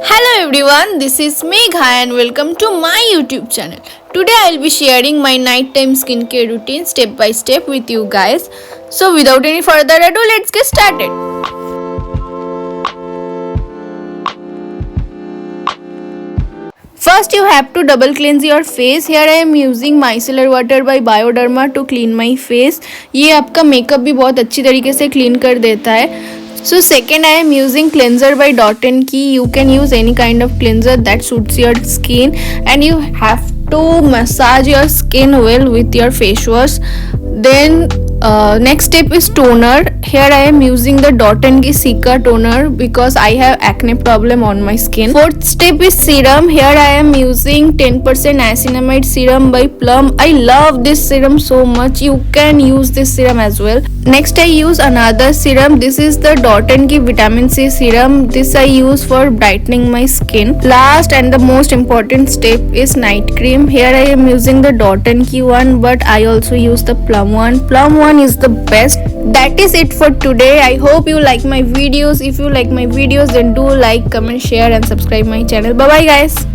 Hello everyone, this is Megha and welcome to my YouTube channel. Today I'll be sharing my nighttime skincare routine step by step with you guys. So without any further ado, let's get started. First you have to double cleanse your face. Here I am using micellar water by Bioderma to clean my face. ये आपका makeup भी बहुत अच्छी तरीके से clean कर देता है. So second I am using cleanser by Dot & Key. You can use any kind of cleanser that suits your skin and you have to massage your skin well with your face wash. Then next step is toner. Here I am using the Dot & Key Cica toner because I have acne problem on my skin. Fourth step is serum. Here I am using 10% niacinamide serum by Plum. I love this serum so much. You can use this serum as well. Next I use another serum. This is the Dot & Key vitamin C serum. This I use for brightening my skin. Last and the most important step is night cream. Here I am using the Dot & Key one, but I also use the Plum one. Plum one is the best. That is it for today. I hope you like my videos. If you like my videos, then do like, comment, share and subscribe my channel. Bye bye guys.